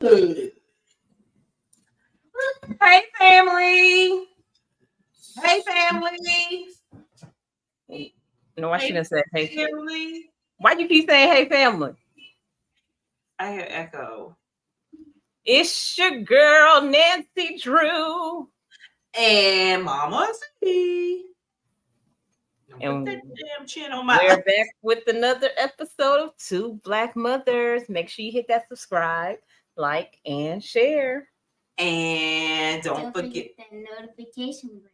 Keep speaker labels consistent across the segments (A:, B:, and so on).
A: Hey, family. Hey, family.
B: No, I shouldn't have said hey,
A: family.
B: Why you keep saying hey, family?
A: I hear echo.
B: It's your girl, Nancy Drew.
A: And Mama C.
B: And
A: put that damn chin on
B: we're back with another episode of Two Black Mothers. Make sure you hit that subscribe, like, and share.
A: And don't forget
C: that notification button.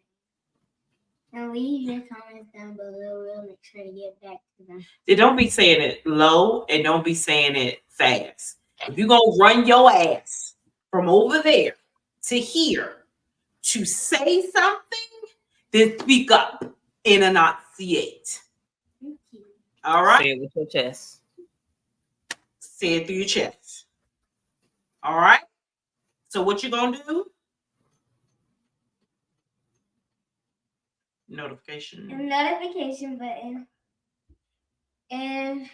C: And leave your comments down below. We'll make sure to get back to them.
A: Don't be saying it low and don't be saying it fast. If you're going to run your ass from over there to here to say something, then speak up and enunciate. All right?
B: Say it with your chest.
A: Say it through your chest. All right? So what you going to do? Notification
C: button. And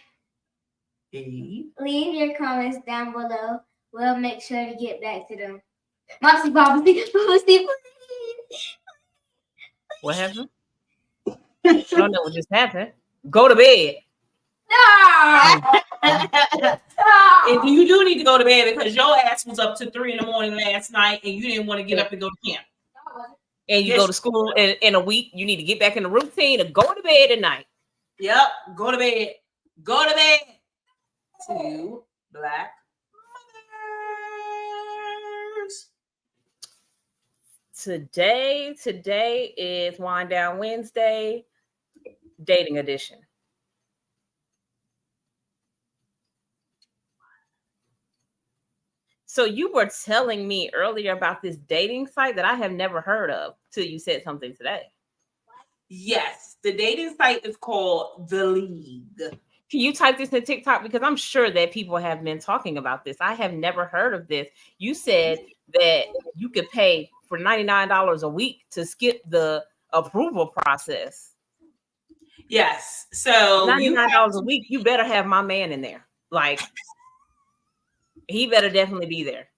C: leave your comments down below. We'll make sure to get back to them. Mopsy, Bobbsy, please.
B: What happened? I don't know what just happened. Go to bed.
A: And you do need to go to bed because your ass was up to 3 a.m. last night and you didn't want to get up and go to camp.
B: And you go to school in a week, you need to get back in the routine to go to bed at night.
A: Yep, go to bed. Go to bed. Two Black Mothers.
B: Today is Wind Down Wednesday, dating edition. So you were telling me earlier about this dating site that I have never heard of till you said something today.
A: Yes, the dating site is called The League.
B: Can you type this in TikTok? Because I'm sure that people have been talking about this. I have never heard of this. You said that you could pay for $99 a week to skip the approval process.
A: Yes. So
B: $99 a week, you better have my man in there. Like, he better definitely be there.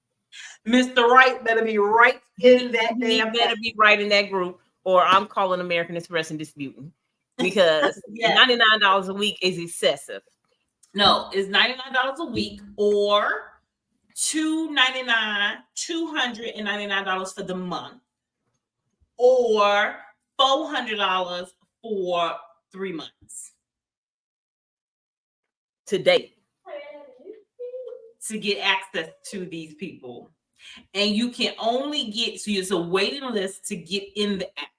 A: Mr. Right better be right in that
B: He better be right in that group, or I'm calling American Express and disputing. Because $99 a week is excessive.
A: No, it's $99 a week or $299 for the month, or $400 for 3 months.
B: To date.
A: To get access to these people. And you can only get, so it's a waiting list to get in the app.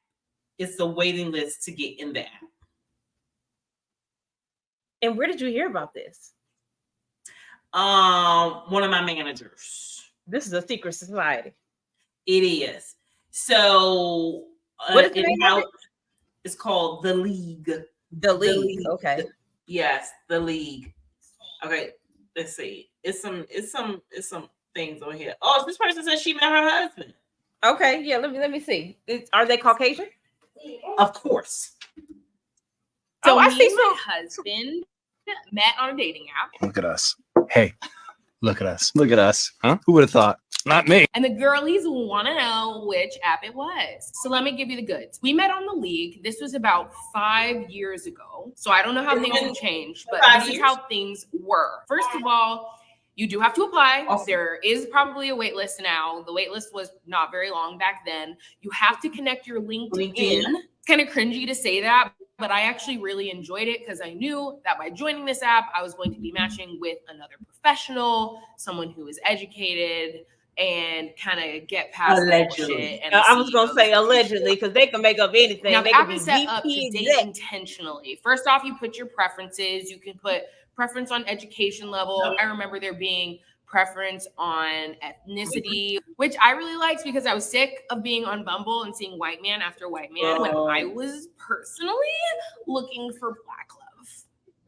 A: It's a waiting list to get in the app.
B: And where did you hear about this?
A: One of my managers.
B: This is a secret society.
A: It is. So
B: what is the name of it?
A: It's called The League.
B: The League. Okay.
A: Yes, The League. Okay, let's see. It's some things on here. Oh, this person says she met her husband.
B: Okay, yeah. Let me see. Are they Caucasian?
A: Of course.
D: So I see my husband met on a dating app.
E: Look at us. Hey, look at us. Look at us. Huh? Who would have thought? Not me.
D: And the girlies want to know which app it was. So let me give you the goods. We met on The League. This was about 5 years ago. So I don't know how things have changed, but this is how things were. First of all, you do have to apply. There is probably a wait list now. The wait list was not very long back then. You have to connect your LinkedIn. It's kind of cringy to say that, but I actually really enjoyed it because I knew that by joining this app, I was going to be matching with another professional, someone who is educated, and kind of get past that shit. And
B: I was going to say allegedly because they can make up anything.
D: Now,
B: they
D: the app
B: can
D: is set up to date intentionally. First off, you put your preferences. You can put preference on education level. I remember there being preference on ethnicity, which I really liked because I was sick of being on Bumble and seeing white man after white man when I was personally looking for Black love.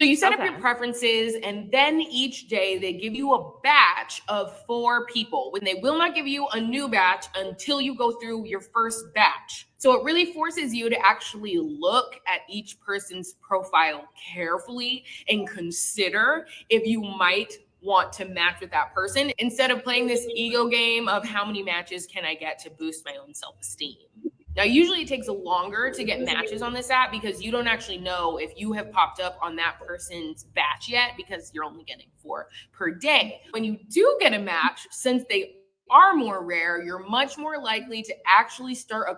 D: So you set up your preferences, and then each day they give you a batch of 4 people. When they will not give you a new batch until you go through your first batch. So it really forces you to actually look at each person's profile carefully and consider if you might want to match with that person instead of playing this ego game of how many matches can I get to boost my own self-esteem. Now, usually it takes longer to get matches on this app because you don't actually know if you have popped up on that person's batch yet because you're only getting 4 per day. When you do get a match, since they are more rare, you're much more likely to actually start a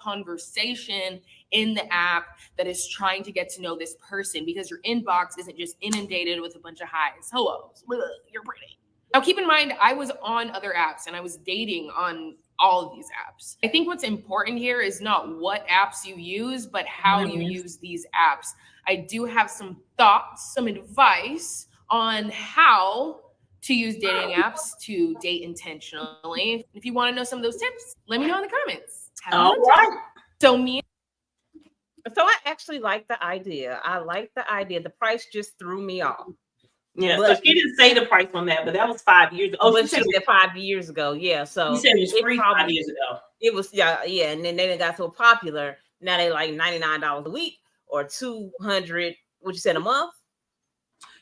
D: conversation in the app that is trying to get to know this person because your inbox isn't just inundated with a bunch of highs. Hellos, you're pretty. Now, keep in mind, I was on other apps and I was dating on all of these apps. I think what's important here is not what apps you use, but how you use these apps. I do have some thoughts, some advice on how to use dating apps to date intentionally. If you want to know some of those tips, let me know in the comments.
A: All right.
B: So I actually like the idea. I like the idea. The price just threw me off.
A: Yeah, but so she didn't say the price on that, but that was 5 years ago.
B: Oh, but she said 5 years ago. Yeah, so
A: you said it was free 5 years ago.
B: It was yeah, and then they got so popular. Now they like $99 a week or $200. What you said a month?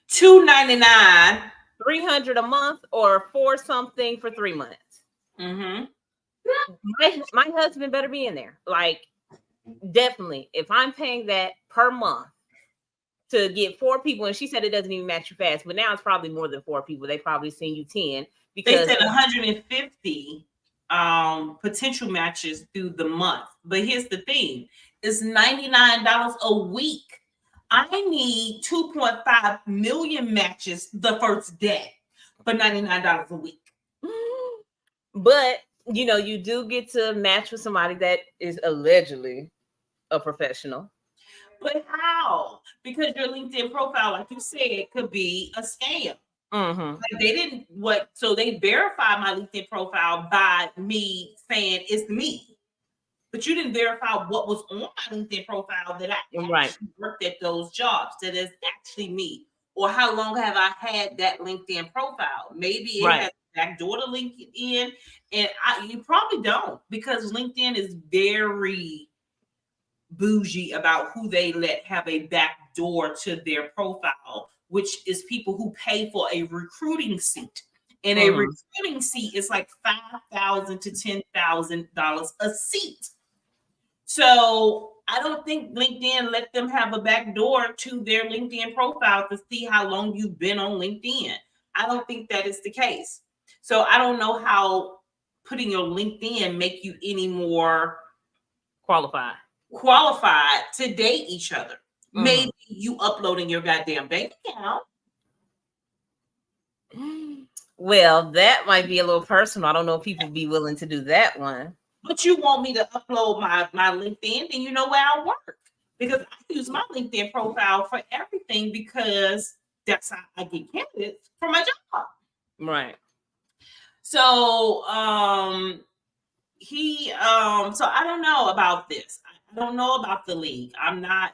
A: $299,
B: $300 a month, or $4 something for 3 months.
A: Mm-hmm.
B: My husband better be in there. Like, definitely, if I'm paying that per month to get 4 people, and she said it doesn't even match you fast, but now it's probably more than 4 people. They probably seen you 10 because
A: they said 150 potential matches through the month. But here's the thing: it's $99 a week. I need 2.5 million matches the first day for $99 a week.
B: But you do get to match with somebody that is allegedly a professional.
A: But how? Because your LinkedIn profile, like you said, could be a scam.
B: Mm-hmm.
A: Like they didn't so they verified my LinkedIn profile by me saying it's me. But you didn't verify what was on my LinkedIn profile that I actually worked at those jobs, that is actually me. Or how long have I had that LinkedIn profile? Maybe it has backdoor to LinkedIn, and you probably don't, because LinkedIn is very bougie about who they let have a backdoor to their profile, which is people who pay for a recruiting seat. And a recruiting seat is like $5,000 to $10,000 a seat. So I don't think LinkedIn let them have a backdoor to their LinkedIn profile to see how long you've been on LinkedIn. I don't think that is the case. So I don't know how putting your LinkedIn make you any more
B: qualified
A: to date each other. Maybe you uploading your goddamn bank account.
B: Well, that might be a little personal. I don't know if people be willing to do that one.
A: But you want me to upload my LinkedIn, then you know where I work. Because I use my LinkedIn profile for everything, because that's how I get candidates for my job.
B: Right.
A: So so I don't know about this. I don't know about the league. I'm not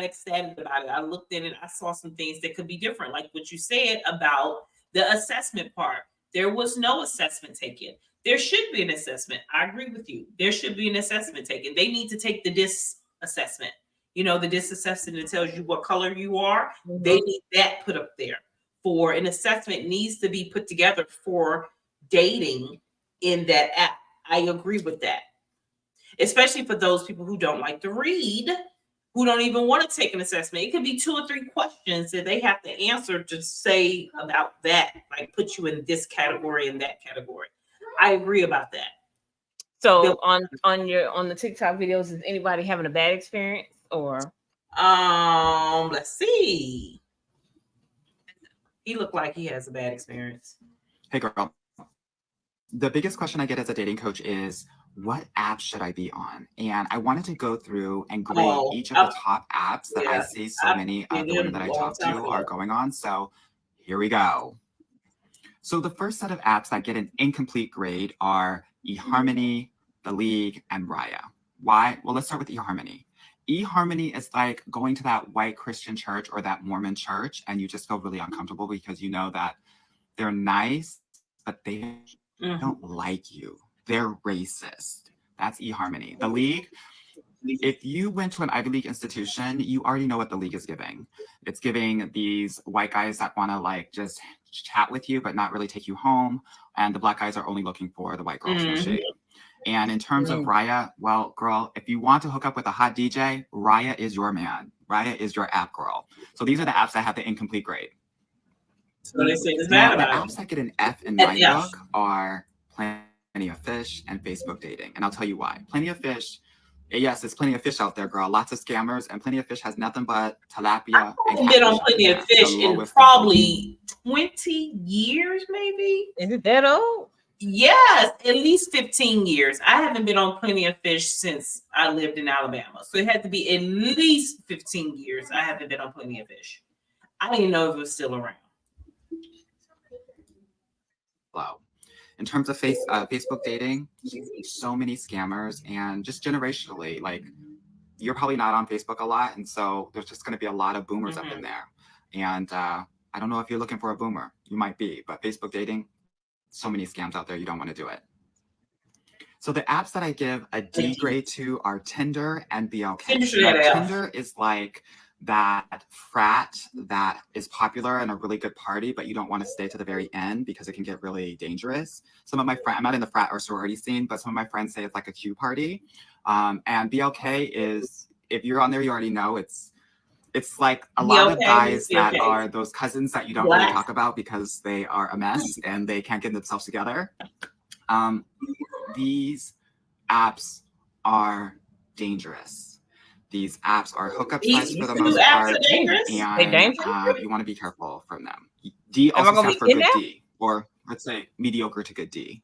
A: excited about it. I looked at it, I saw some things that could be different, like what you said about the assessment part. There was no assessment taken. There should be an assessment. I agree with you. There should be an assessment taken. They need to take the DISC assessment. The DISC assessment that tells you what color you are. They need that put up there. For an assessment needs to be put together for dating in that app. I agree with that. Especially for those people who don't like to read, who don't even want to take an assessment. It could be 2 or 3 questions that they have to answer to say about that, like put you in this category and that category. I agree about that.
B: So on the TikTok videos, is anybody having a bad experience, or?
A: Let's see. He looked like he has a bad experience.
F: Hey girl. The biggest question I get as a dating coach is, what app should I be on? And I wanted to go through and grade each of the top apps that I see so many of the women that I talk to are going on. So here we go. So the first set of apps that get an incomplete grade are eHarmony, The League, and Raya. Why? Well, let's start with eHarmony. eHarmony is like going to that white Christian church or that Mormon church, and you just feel really uncomfortable because you know that they're nice, but they don't like you. They're racist. That's eHarmony. The League, if you went to an Ivy League institution, you already know what The League is giving. It's giving these white guys that want to like just chat with you, but not really take you home. And the black guys are only looking for the white girls. No shade. And in terms of Raya, well, girl, if you want to hook up with a hot DJ, Raya is your man. Raya is your app girl. So these are the apps that have the incomplete grade.
A: So they say it's
F: Now,
A: bad
F: the
A: about
F: apps that get an F in my book are Plenty of Fish and Facebook dating. And I'll tell you why. Plenty of Fish, yes, there's plenty of fish out there, girl. Lots of scammers, and Plenty of Fish has nothing but tilapia.
A: I've been on Plenty of Fish in probably 20 years, maybe.
B: Is it that old?
A: Yes, at least 15 years. I haven't been on Plenty of Fish since I lived in Alabama. So it had to be at least 15 years. I haven't been on Plenty of Fish. I didn't know if it was still around.
F: Wow. In terms of Facebook dating, so many scammers, and just generationally, like, you're probably not on Facebook a lot, and so there's just going to be a lot of boomers up in there. And I don't know if you're looking for a boomer. You might be, but Facebook dating, so many scams out there, you don't want to do it. So the apps that I give a D grade to are Tinder and BLK. Tinder is like that frat that is popular and a really good party, but you don't want to stay to the very end because it can get really dangerous. Some of my friends, I'm not in the frat or sorority scene, but some of my friends say it's like a Q party. And BLK is, if you're on there, you already know it's like a lot of guys that are those cousins that you don't really talk about because they are a mess and they can't get themselves together. These apps are dangerous. These apps are hookup sites for the most part, and you want to be careful from them. D also stands for good D, or let's say mediocre to good D.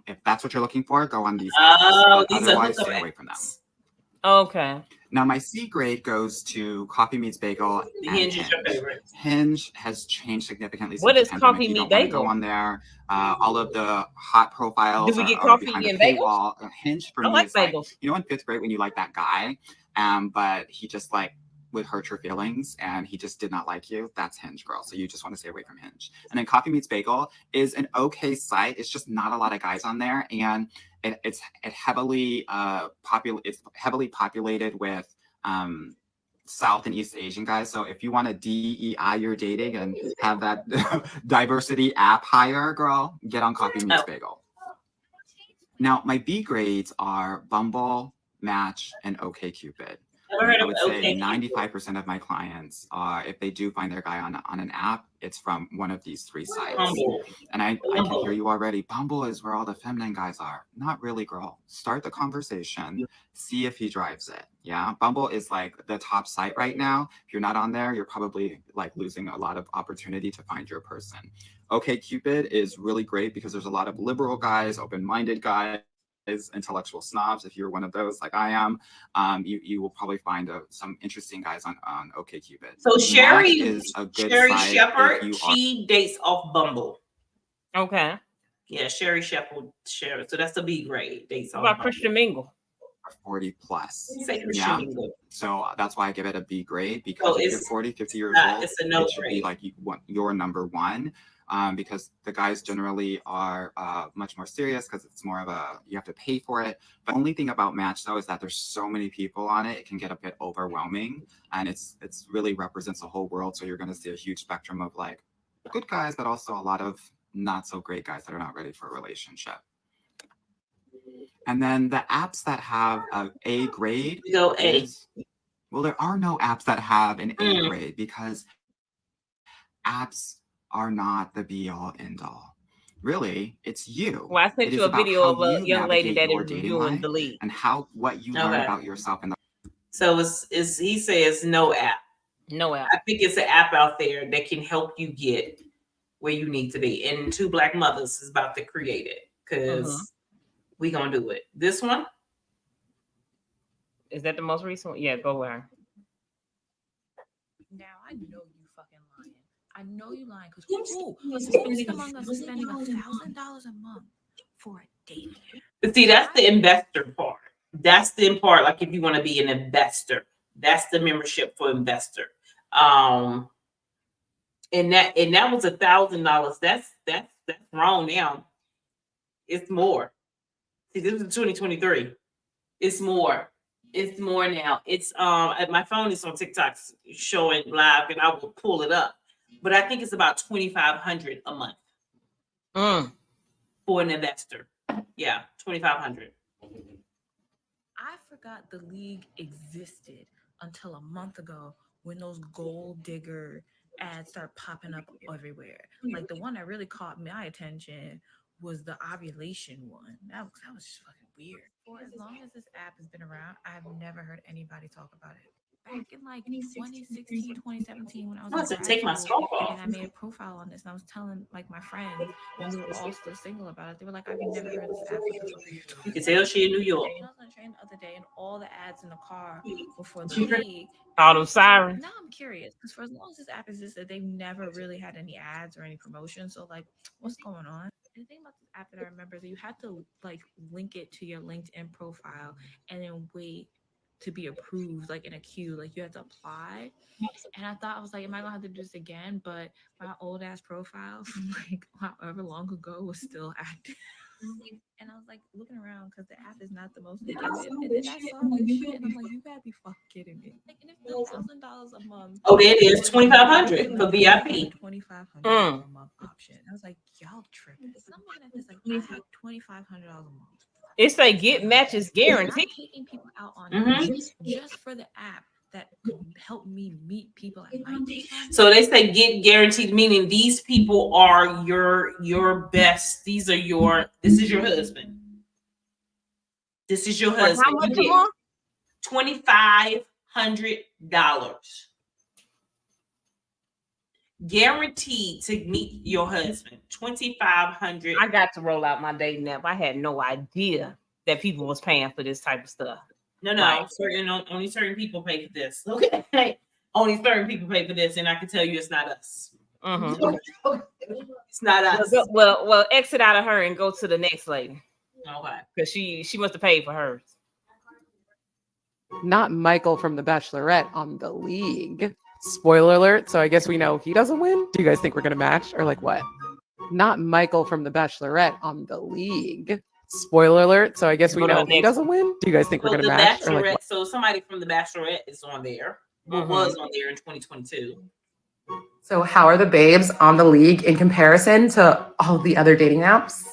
F: If that's what you're looking for, go on these apps. Otherwise, stay away from them.
B: Okay.
F: Now, my C grade goes to Coffee Meets Bagel.
A: Hinge is your favorite.
F: Hinge has changed significantly.
B: What is
F: since
B: Coffee Meets Bagel?
F: Go on there. All of the hot profiles.
B: Do we get coffee and bagels?
F: Hinge for me is like, you know, in 5th grade when you like that guy, but he just like would hurt your feelings and he just did not like you. That's Hinge, girl. So you just want to stay away from Hinge. And then Coffee Meets Bagel is an okay site. It's just not a lot of guys on there, and it's heavily populated with South and East Asian guys. So if you want to DEI your dating and have that diversity app higher, girl, get on Coffee Meets Bagel. Now, my B grades are Bumble, Match, and OkCupid. I would say 95% of my clients are, if they do find their guy on an app, it's from one of these 3 sites. And I can hear you already. Bumble is where all the feminine guys are. Not really, girl. Start the conversation. See if he drives it. Yeah. Bumble is like the top site right now. If you're not on there, you're probably like losing a lot of opportunity to find your person. OkCupid is really great because there's a lot of liberal guys, open-minded guys, intellectual snobs. If you're one of those like I am, you will probably find some interesting guys on OkCupid.
A: So Sherry is
F: a good
A: Shepherd. She dates off Bumble.
B: Okay.
A: Yeah, Sherry Shepherd. So that's the B grade. Dates off
B: about Christian Mingle.
F: 40 plus.
A: Yeah.
F: So that's why I give it a B grade, because if you're 40, 50 years old,
A: it's a no
F: it should be like your number one. Because the guys generally are much more serious because it's more of you have to pay for it. But the only thing about Match, though, is that there's so many people on it, it can get a bit overwhelming. And it's really represents the whole world. So you're going to see a huge spectrum of like good guys, but also a lot of not so great guys that are not ready for a relationship. And then the apps that have an A grade.
A: Go A.
F: Well, there are no apps that have an A grade because apps are not the be all end all. Really, it's you.
B: Well, I sent you a video of a young lady that is reviewing the lead
F: and what you learn about yourself.
A: So he says no app.
B: No app.
A: I think it's an app out there that can help you get where you need to be. And Two Black Mothers is about to create it because we gonna do it. This one.
B: Is that the most recent one? Yeah, go where.
G: Now I know you fucking lying. I know you lying because who among us is spending $1,000 a month for a date?
A: But see, that's the investor part. That's the part. Like if you want to be an investor, that's the membership for investor. And that was $1,000. That's wrong now. It's more. See, this is 2023. It's more. It's more now. It's my phone is on TikTok showing live, and I will pull it up. but I think it's about $2,500 a month for an investor. Yeah, $2,500.
G: I forgot the league existed until a month ago when those gold digger ads start popping up everywhere. Like the one that really caught my attention was the ovulation one. That was just fucking weird. For as long as this app has been around, I've never heard anybody talk about it. Back in like 2016, 2017, when I was in grad school, and I made a profile on this, and I was telling like my friends, and we were all still single about it. They were like, "I've never heard of this app. What the fuck are you talking?"
A: You can tell she in New York.
G: I was on the train the other day, and all the ads in the car before the league.
B: All them sirens.
G: Now I'm curious because for as long as this app existed, they've never really had any ads or any promotion. So like, what's going on? And the thing about this app that I remember is that you had to like link it to your LinkedIn profile and then wait to be approved, like in a queue, like you had to apply. And I thought, I was like, am I gonna have to do this again? But my old ass profile from like however long ago was still active. And I was like looking around because the app is not the most intuitive. And then I saw this shit and I'm like, you gotta be fucking kidding me. Like, and if $1,000 a month.
A: Oh, there it is, $2,500 for VIP.
G: $2,500 a month option. I was like, y'all tripping. I'm looking at this like, I have $2,500 a month.
B: It's like get matches guaranteed.
G: I'm taking people out on just for the app that could help me meet people at my day.
A: So they say get guaranteed, meaning these people are your best. This is your husband. This is your husband.
B: How much a month?
A: $2,500. Guaranteed to meet your husband. $2,500.
B: I got to roll out my dating app. I had no idea that people was paying for this type of stuff.
A: No, only certain people pay for this. Okay, only certain people pay for this, and I can tell you, it's not us. It's not us.
B: Well, exit out of her and go to the next lady.
A: Okay,
B: because she must have paid for hers.
H: Not Michael from The Bachelorette on The League. Spoiler alert. So I guess we know he doesn't win. Do you guys think we're gonna match or like what? Not Michael from The Bachelorette on The League. Spoiler alert. So I guess we know he doesn't win. Do you guys think we're gonna match? Or like what?
A: So somebody from The Bachelorette is on there. Was on there in 2022.
H: So how are the babes on The League in comparison to all the other dating apps?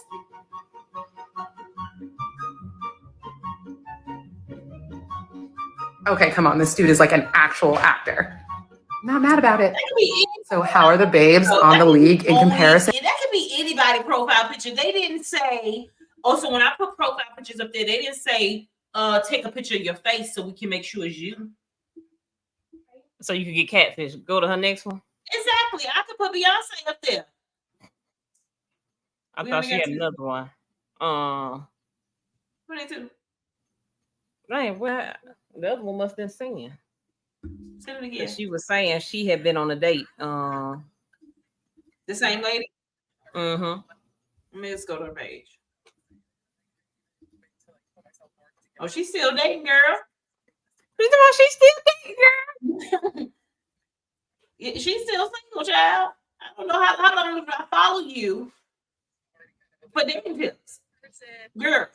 H: Okay, come on. This dude is like an actual actor. Not mad about it. So how are the babes on The League in comparison?
A: That could be anybody profile picture. They didn't say. Also, when I put profile pictures up there, they didn't say take a picture of your face so we can make sure it's you.
B: So you can get catfish. Go to her next one.
A: Exactly. I could put Beyonce up there.
B: I thought she had another one.
A: 22.
B: Right, well, the other one must have been singing.
A: Say it again.
B: She was saying she had been on a date.
A: The same lady?
B: Mm-hmm.
A: Let me just go to her page. Oh, she's still dating, girl.
B: She's still dating, girl.
A: She's still single, child. I don't know how long did I follow you for dating tips. Girl.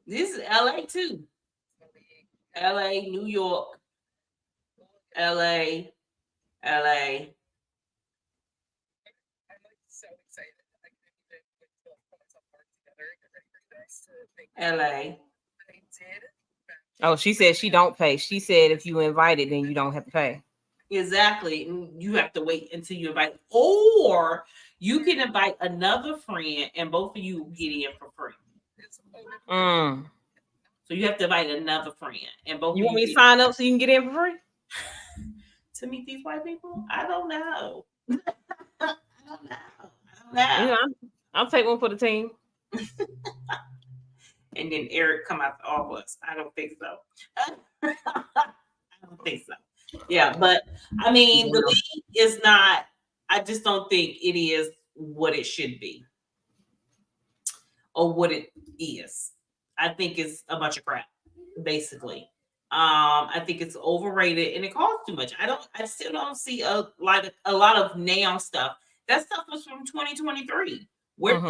A: This is LA too. LA, New York, LA. LA.
B: Oh, she said she don't pay. She said if you invite it, then you don't have to pay.
A: Exactly. You have to wait until you invite, or you can invite another friend and both of you get in for free. So you have to invite another friend and both.
B: You want me to sign up so you can get in for free?
A: To meet these white people? I don't know. I don't know.
B: Yeah, I'll take one for the team.
A: And then Eric come out to all of us. I don't think so. I don't think so. Yeah, but I mean, the league is not. I just don't think it is what it should be, or what it is. I think it's a bunch of crap, basically. I think it's overrated and it costs too much. I still don't see a lot of now stuff. That stuff was from 2023. Where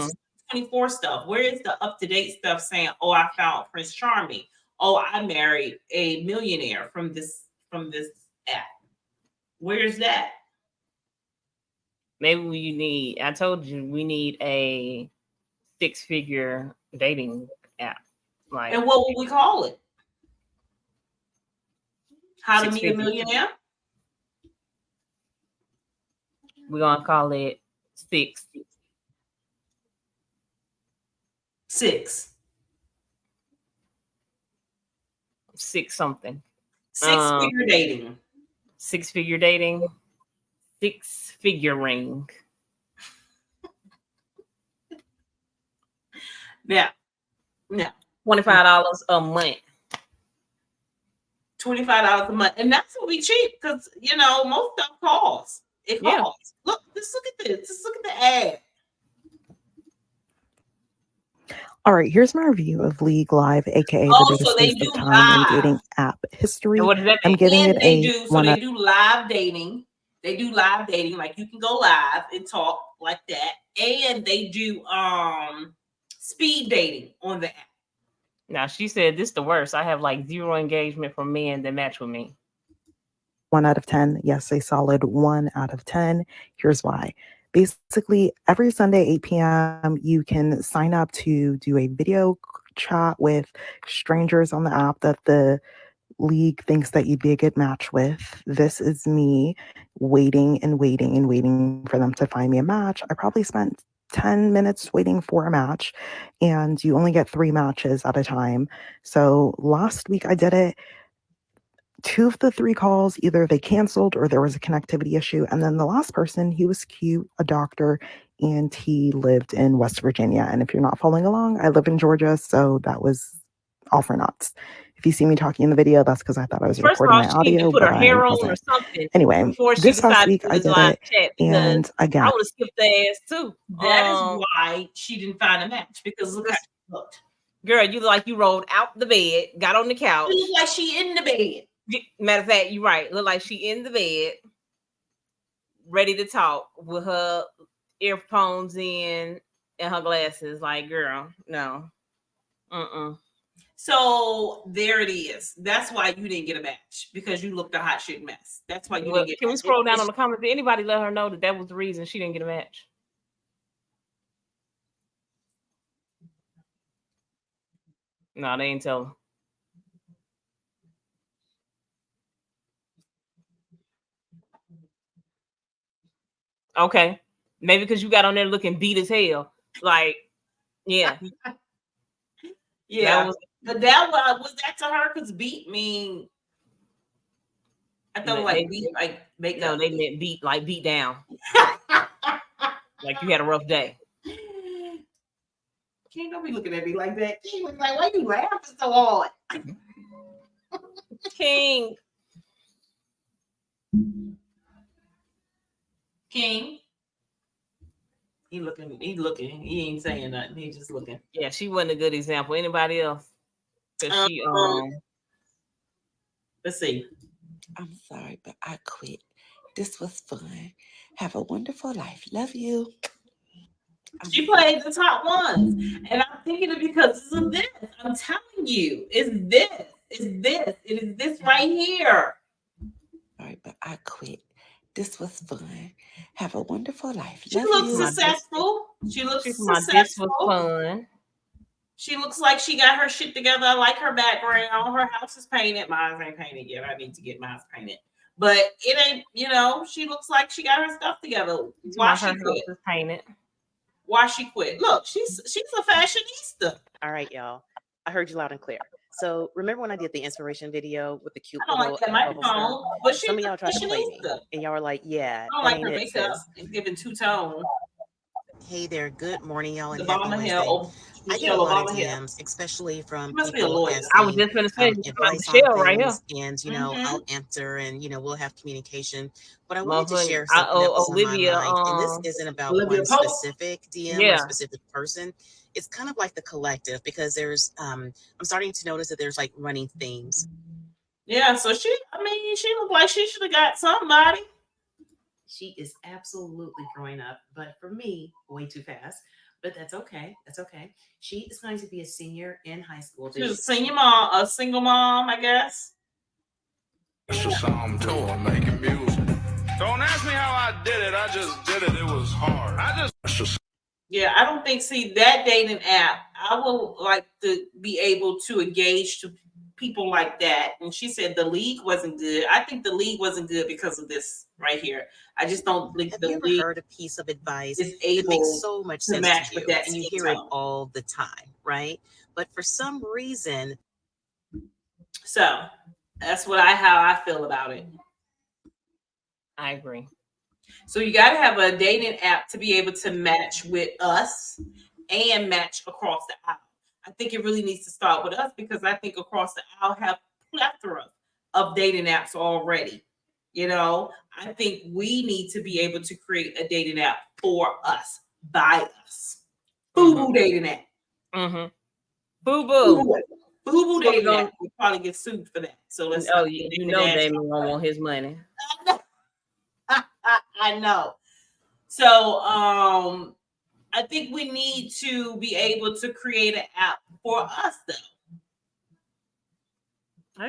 A: 2024 stuff? Where is the up-to-date stuff saying, oh, I found Prince Charming? Oh, I married a millionaire from this app. Where's that?
B: Maybe I told you we need a 6-figure dating app. Like,
A: and what would we call it? How to Meet a
B: figures.
A: Millionaire?
B: We're gonna call it 6.
A: 6.
B: 6 something.
A: 6-figure dating.
B: 6-figure dating. 6-figure ring.
A: Yeah.
B: $25 a month.
A: $25 a month, and that's what we cheap because most stuff costs. It costs. Yeah. Look, just look at this. Just look at the ad.
I: All right, here's my review of League Live, aka the biggest waste of time in dating app history. I'm giving it a
A: one. They do live dating. They do live dating, like you can go live and talk like that, and they do speed dating on the app.
B: Now she said this the worst. I have like 0 engagement from men that match with me.
I: 1 out of 10. Yes, a solid 1 out of 10. Here's why. Basically, every Sunday, 8 p.m., you can sign up to do a video chat with strangers on the app that the league thinks that you'd be a good match with. This is me waiting and waiting and waiting for them to find me a match. I probably spent 10 minutes waiting for a match, and you only get 3 matches at a time. So last week I did it. 2 of the 3 calls, either they canceled or there was a connectivity issue. And then the last person, he was cute, a doctor, and he lived in West Virginia. And if you're not following along, I live in Georgia, so that was all for naughts. If you see me talking in the video, that's because I thought I was recording my audio.
B: Put her hair on or something.
I: Anyway, this last week I did it, and again,
B: I would have skipped the ass too.
A: That is why she didn't find a match, because look how she looked.
B: Girl, you look like you rolled out the bed, got on the couch.
A: She looked like she in the bed.
B: Matter of fact, you're right. Look like she in the bed, ready to talk with her earphones in and her glasses. Like, girl, no.
A: So there it is. That's why you didn't get a match, because you looked a hot shit mess. That's why you didn't get.
B: Can we scroll down on the comments? Did anybody let her know that was the reason she didn't get a match? No, they ain't tell her. Okay, maybe because you got on there looking beat as hell. Like, yeah,
A: yeah. But that was that to her, because beat mean. I thought like beat like make.
B: No, they meant beat like beat down. Like you had a rough day.
A: King, don't be looking at me like that. King was like, why you laughing so hard?
B: King.
A: King. He looking, he ain't saying nothing. He just looking.
B: Yeah, she wasn't a good example. Anybody else? She
A: let's see.
J: I'm sorry, but I quit. This was fun. Have a wonderful life. Love you.
A: She played the top ones, and I'm thinking it because of this. I'm telling you, it's this. It is this right here.
J: All right, but I quit. This was fun. Have a wonderful life.
A: She looks successful. She looks successful.
B: This was fun.
A: She looks like she got her shit together. I like her background. Her house is painted. Mine ain't painted yet. I need to get mine painted. But it ain't, she looks like she got her stuff together. Why she quit?
B: Painted.
A: Why she quit? Look, she's a fashionista.
K: All right, y'all. I heard you loud and clear. So remember when I did the inspiration video with the cute
A: little microphone, but
K: some of y'all tried to play me, and y'all were like, "Yeah,
A: I don't like her makeup. It's giving two-tone."
K: Hey there, good morning, y'all. And
A: Obama Hill.
K: I get a lot of DMs, especially from people asking,
B: I was just going to say,
K: advice
B: Michelle
K: on
B: right here.
K: And I'll answer, and we'll have communication. But I
B: Well,
K: wanted to share something that was
B: Olivia,
K: on my mind, and this isn't about one specific DM or a specific person. It's kind of like the collective, because there's I'm starting to notice that there's like running themes.
A: Yeah, so she looked like she should have got somebody.
L: She is absolutely growing up, but for me, way too fast.
A: But that's okay. That's okay. She is going to be a senior in high school.
B: She's a senior mom, a single mom, I guess.
L: That's just how I'm doing, making music. Don't ask me how I did it. I just did it. It was hard.
B: Yeah, I don't think. See, that dating app, I would like to be able to engage to people like that. And she said the league wasn't good. I think the league wasn't good because of this right here. I just don't think
K: Have you ever heard a piece of advice
B: is
K: that
B: able
K: makes so much
B: to
K: sense
B: match
K: to
B: with
K: you,
B: that
K: and you
B: skin
K: hear it
B: tone.
K: all the time, right? But for some reason,
B: So that's how I feel about it.
H: I agree.
B: So you got to have a dating app to be able to match with us and match across the aisle. I think it really needs to start with us because I think across the aisle have plethora of dating apps already. You know, I think we need to be able to create a dating app for us, by us. Boo dating app.
H: Mm-hmm. Boo boo.
B: Boo dating app. We probably get sued for that. So let's.
H: Oh, you know, Damon won't want his money.
B: I know. So I think we need to be able to create an app for us though.
H: I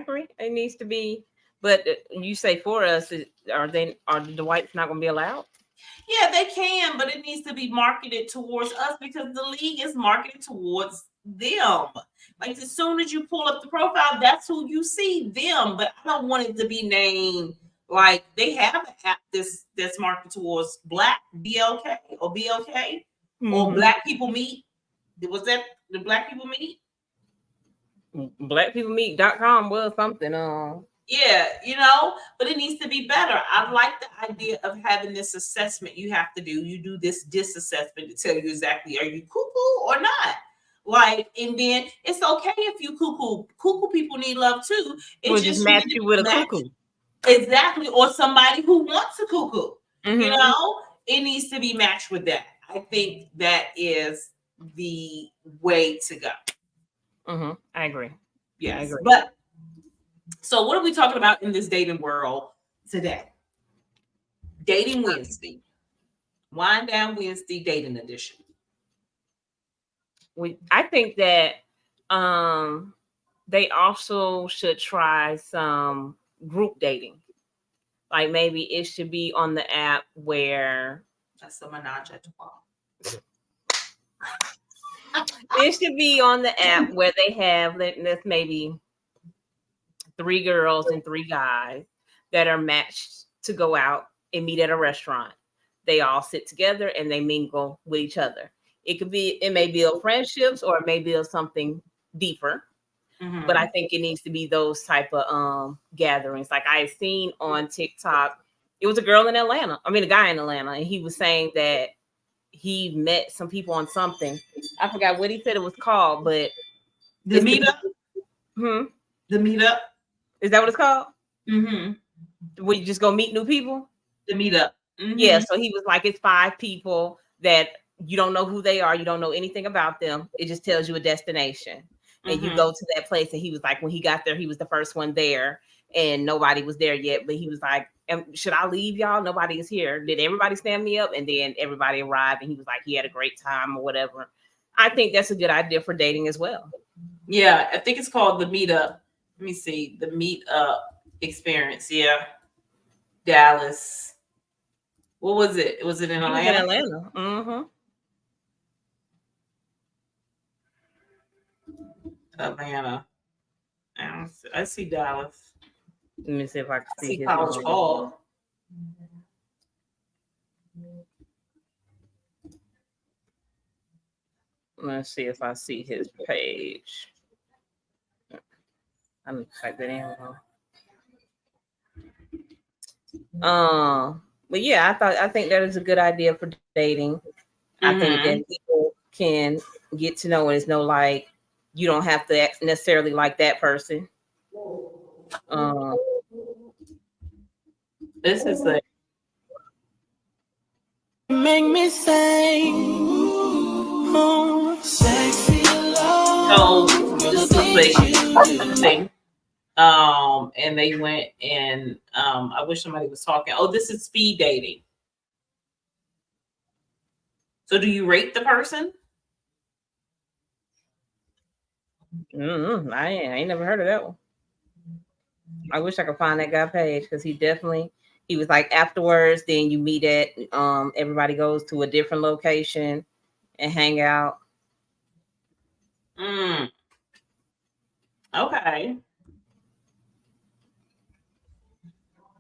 H: agree. It needs to be, but you say for us, are the whites not going to be allowed?
B: Yeah, they can, but it needs to be marketed towards us because the league is marketed towards them. Like as soon as you pull up the profile, that's who you see, them. But I don't want it to be named like they have an app that's marketed towards Black BLK or BLK or Black People Meet. Was that the Black People Meet?
H: Blackpeoplemeet.com was something.
B: Yeah, you know, but it needs to be better. I like the idea of having this assessment you have to do. You do this assessment to tell you exactly are you cuckoo or not. Like, and then it's okay if you cuckoo. Cuckoo people need love too.
H: We'll just match you with a cuckoo.
B: Exactly, or somebody who wants a cuckoo. You know, it needs to be matched with that. I think that is the way to go.
H: I agree.
B: Yes,
H: I agree.
B: But so what are we talking about in this dating world today? Dating Wednesday. Wind Down Wednesday dating edition.
H: I think that they also should try some group dating. Like maybe it should be on the app where
B: that's a menage a trois.
H: It should be on the app where they have let's maybe 3 girls and 3 guys that are matched to go out and meet at a restaurant. They all sit together and they mingle with each other. It may build friendships or it may build something deeper. But I think it needs to be those type of gatherings. Like I had seen on TikTok, it was a guy in Atlanta, and he was saying that he met some people on something. I forgot what he said it was called, but
B: the meetup. The meetup.
H: Is that what it's called? Where you just go meet new people?
B: The meetup.
H: Yeah. So he was like, it's 5 people that you don't know who they are. You don't know anything about them. It just tells you a destination. And you go to that place. And he was like, when he got there, he was the first one there. And nobody was there yet. But he was like, should I leave, y'all? Nobody is here. Did everybody stand me up? And then everybody arrived. And he was like, he had a great time or whatever. I think that's a good idea for dating as well.
B: Yeah, I think it's called the meetup. Let me see. The meetup experience. Yeah. Dallas. What was it? Was it in Atlanta?
H: Atlanta.
B: Atlanta. I see Dallas.
H: Let me see if I can see his
B: College Hall.
H: Let's see if I see his page. I'm gonna type that in. But yeah, I think that is a good idea for dating. I think that people can get to know, and it's no like you don't have to necessarily like that person.
B: This is a
L: make me say, oh, sexy love.
B: so this is a thing. And they went and I wish somebody was talking. Oh, this is speed dating.
A: So do you rate the person?
B: I ain't never heard of that one. I wish I could find that guy page because he was like afterwards, then you meet at everybody goes to a different location and hang out.
A: Okay.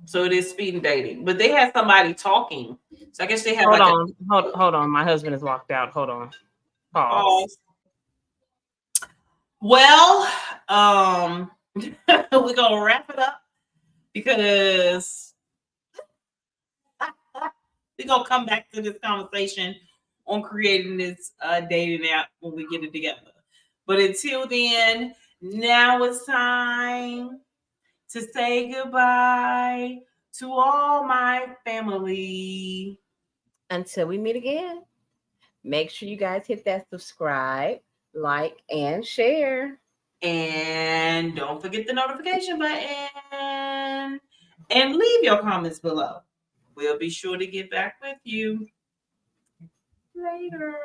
A: So it is speed dating, but they had somebody talking. So I guess they have
B: hold on. My husband has walked out. Hold on. Pause.
A: Well, we're gonna wrap it up because we're gonna come back to this conversation on creating this dating app when we get it together. But until then, now it's time to say goodbye to all my family.
B: Until we meet again, make sure you guys hit that subscribe, like, and share.
A: And don't forget the notification button. And leave your comments below. We'll be sure to get back with you later.